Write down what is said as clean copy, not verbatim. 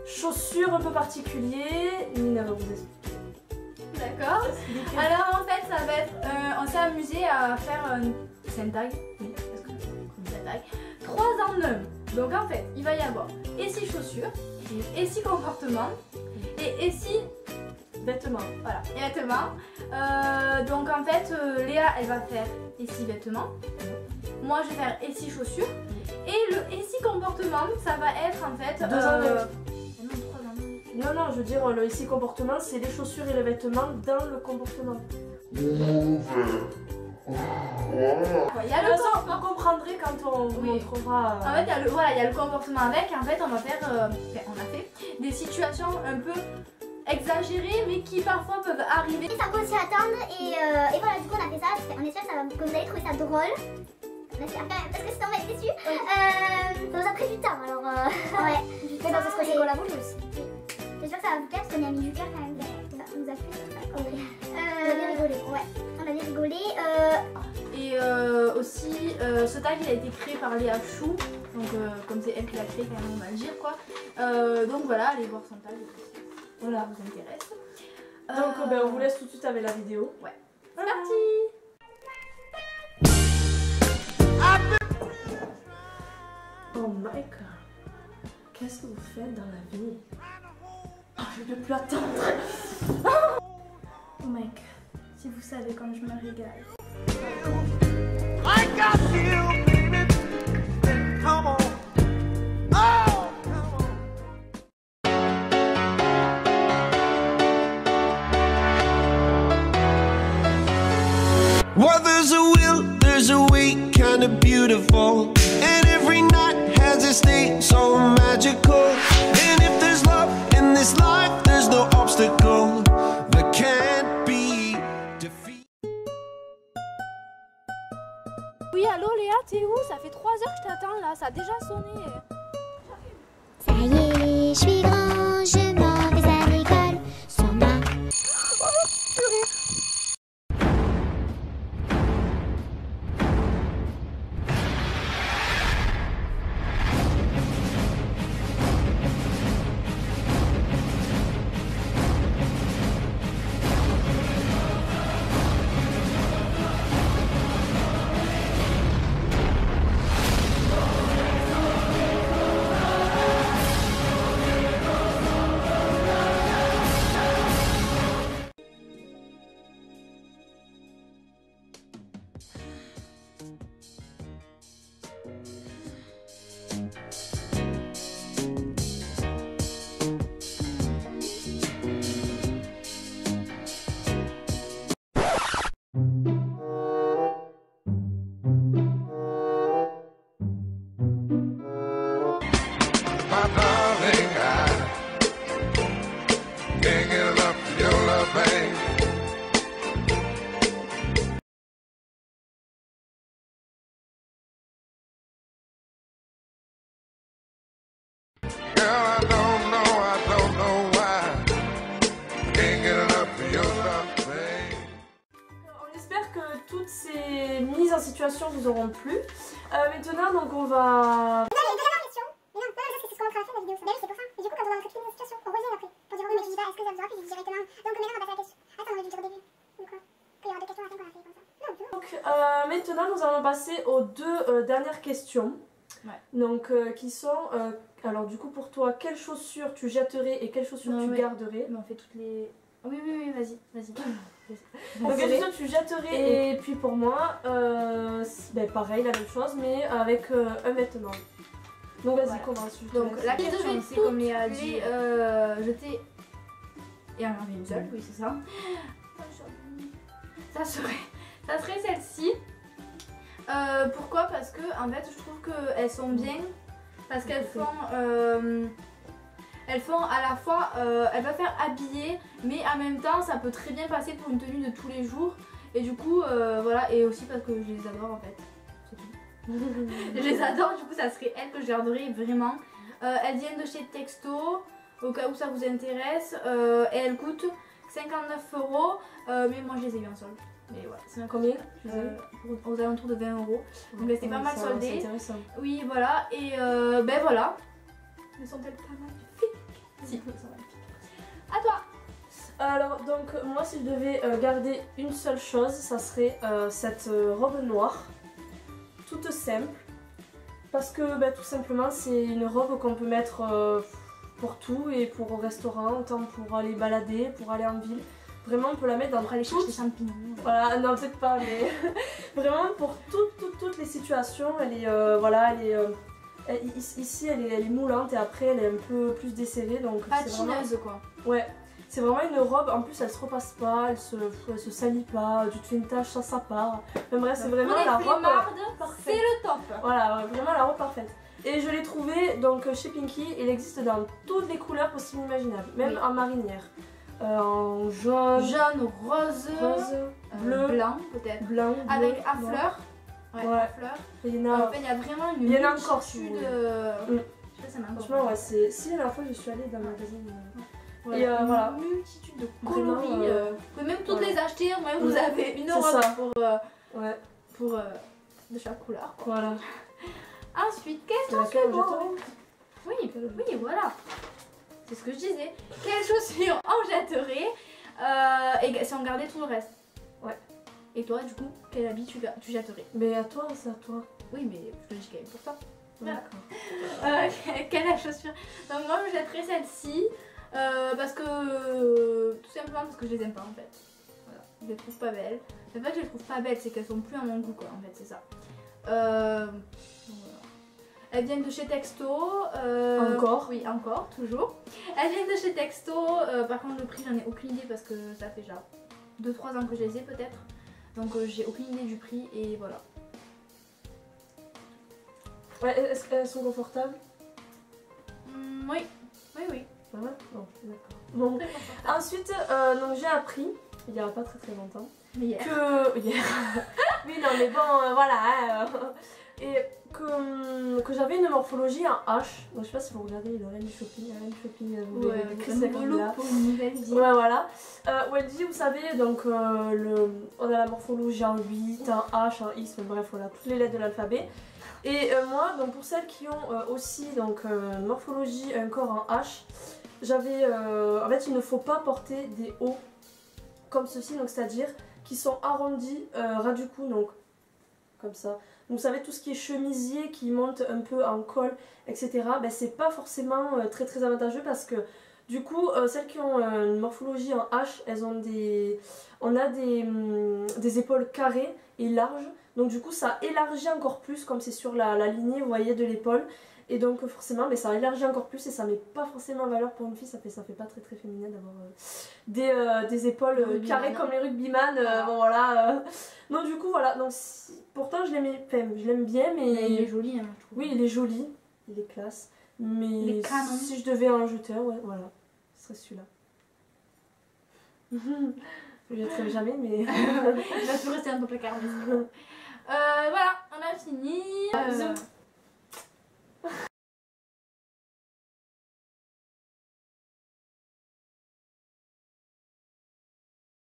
chaussures un peu particuliers. Nina va vous expliquer. D'accord. Alors en fait ça va être, on s'est amusé à faire c'est un tag, oui, parce que c'est un tag, 3 en 1. Donc en fait il va y avoir et si chaussures, et si comportement, et si Vêtements. voilà, et vêtements. Donc en fait Léa elle va faire et si vêtements, moi je vais faire et si chaussures, et le et si comportement ça va être en fait Non, non, je veux dire, le ici comportement, c'est les chaussures et les vêtements dans le comportement. Il y a De le toute façon, vous comprendrez quand on vous montrera. En fait, il y a le, voilà, il y a le comportement avec. En fait, on va faire, on a fait des situations un peu exagérées, mais qui parfois peuvent arriver. Ça peut s'y attendre et voilà, du coup on a fait ça. On espère que vous allez trouver ça drôle. On espère quand même, parce que sinon on va être déçus. Ça nous a pris du temps alors. Ouais, du temps. C'est ce que j'ai collaboré aussi. J'espère que ça va vous plaire parce qu'on y a mis du cœur quand même. Ça nous a plu. On a bien rigolé. Ouais, on a bien rigolé. Et aussi, ce tag il a été créé par Léa Chou. Donc, comme c'est elle qui l'a créé, quand même, on va le dire quoi. Donc voilà, allez voir son tag. Voilà, vous intéresse. Donc, on vous laisse tout de suite avec la vidéo. Ouais. C'est parti! Oh my god. Qu'est-ce que vous faites dans la vie? Oh, je ne peux plus attendre. Oh my god, si vous savez comme je me régale. I got you, baby. Come on. Oh, come on. Well, there's a will, there's a way, kind of beautiful. And every night has a state so magical. And if there's love in this life, there's no obstacle that can't be defeated. Oui, allô Léa, t'es où? Ça fait 3 heures que je t'attends là, ça a déjà sonné. Ça y est, je suis grand, je m'en vais à l'école. Sur ma... My darling, I can't get enough of your love, babe. Girl, I don't know why. I can't get enough of your love, babe. On espère que toutes ces mises en situation vous auront plu. Maintenant, donc on va. Maintenant, nous allons passer aux deux dernières questions. Ouais. Donc, qui sont. Alors, du coup, pour toi, quelles chaussures tu jetterais et quelles chaussures tu garderais? Mais on fait toutes les. Oui, oui, oui, vas-y, vas-y. Donc, quelles chaussures tu jetterais? Et puis pour moi, ben, pareil, la même chose, mais avec un vêtement. Donc, vas-y, Voilà. commence. Donc, la question, c'est comme Léa a dit, jeter et en enlever une seule, oui, c'est ça. Ça serait celle-ci. Pourquoi? Parce que en fait je trouve qu'elles sont bien, parce qu'elles font à la fois, elles peuvent faire habiller, mais en même temps ça peut très bien passer pour une tenue de tous les jours. Et du coup voilà, et aussi parce que je les adore en fait, c'est tout. Je les adore, du coup ça serait elles que je garderais vraiment. Elles viennent de chez Texto, au cas où ça vous intéresse, et elles coûtent 59 €, mais moi je les ai eu en solde. Mais voilà, c'est Combien aux alentours de 20 €. Donc c'était pas mal soldé. C'est intéressant. Oui, voilà, et ben voilà. Elles sont-elles pas magnifiques? Si, elles sont magnifiques. À toi. Alors donc moi si je devais garder une seule chose, ça serait cette robe noire, toute simple, parce que bah, tout simplement c'est une robe qu'on peut mettre pour tout et pour au restaurant, autant pour aller balader, pour aller en ville. Vraiment on peut la mettre dans aller chercher des champignons. Voilà, non peut-être pas mais vraiment pour toutes les situations, elle est voilà, ici elle est moulante et après elle est un peu plus desserrée donc patineuse vraiment... quoi. Ouais. C'est vraiment une robe, en plus elle se repasse pas, elle se salit pas, tu te fais une tache, ça part. Mais bref, c'est vraiment la robe parfaite. C'est le top. Voilà, vraiment la robe parfaite. Et je l'ai trouvée donc chez Pinky, il existe dans toutes les couleurs possibles et imaginables, même en marinière. En jaune, rose, bleu, blanc peut-être. Blanc, avec à bleu, fleurs. Ouais, ouais. à fleurs. Il y en a, il y a vraiment une multitude de... Franchement, ouais, si la dernière fois je suis allée dans le magasin. Voilà, et voilà. Une multitude de coloris. Vous pouvez même toutes les acheter, moi vous avez une robe pour de chaque couleur. Quoi. Voilà. Ensuite, question suivante. Oui, voilà. C'est ce que je disais. Quelles chaussures on jetterait et si on gardait tout le reste. Ouais. Et toi, du coup, quel habit tu jetterais? Mais à toi, c'est à toi. Oui, mais je le dis quand même pour toi. D'accord. Quelle est la chaussure? Donc moi, je jetterais celle-ci. Parce que tout simplement parce que je les aime pas en fait. Voilà, je les trouve pas belles. C'est pas que je les trouve pas belles, c'est qu'elles sont plus à mon goût quoi en fait, c'est ça. Voilà. Elles viennent de chez Texto. Encore? Oui, encore, toujours. Elles viennent de chez Texto. Par contre, le prix, j'en ai aucune idée parce que ça fait déjà 2-3 ans que je les ai peut-être. Donc j'ai aucune idée du prix et voilà. Ouais, est-ce qu'elles sont confortables? Oui. Oui. Ah ouais? Bon, d'accord. Bon. Ensuite, donc j'ai appris, il y a pas très longtemps, hier. Que... Hier. Oui, non mais bon, voilà. Et que j'avais une morphologie en H. Donc je sais pas si vous regardez, il y a du shopping, vous verrez pour une nouvelle vie. Ouais, voilà. Où elle dit, vous savez, donc on a la morphologie en 8, en H, en X, bref, voilà, toutes les lettres de l'alphabet. Et moi, donc pour celles qui ont aussi donc une morphologie, un corps en H, j'avais, en fait il ne faut pas porter des hauts comme ceci, donc c'est-à-dire qui sont arrondis ras du cou, donc comme ça. Donc vous savez tout ce qui est chemisier qui monte un peu en col, etc. Ben, c'est pas forcément très avantageux parce que du coup celles qui ont une morphologie en H, elles ont on a des épaules carrées et larges. Donc du coup ça élargit encore plus comme c'est sur la lignée, vous voyez, de l'épaule. Et donc forcément ça élargit encore plus et ça met pas forcément en valeur pour une fille, ça fait pas très féminin d'avoir des épaules carrées comme les rugbyman. Bon voilà. Non du coup voilà, donc pourtant je l'aime bien mais... Il est joli hein, je trouve. Oui il est joli, il est classe. Mais si je devais en jeter un, ouais voilà, ce serait celui-là. Je le jetterai jamais mais... Il va toujours rester dans ton placard. Voilà, on a fini.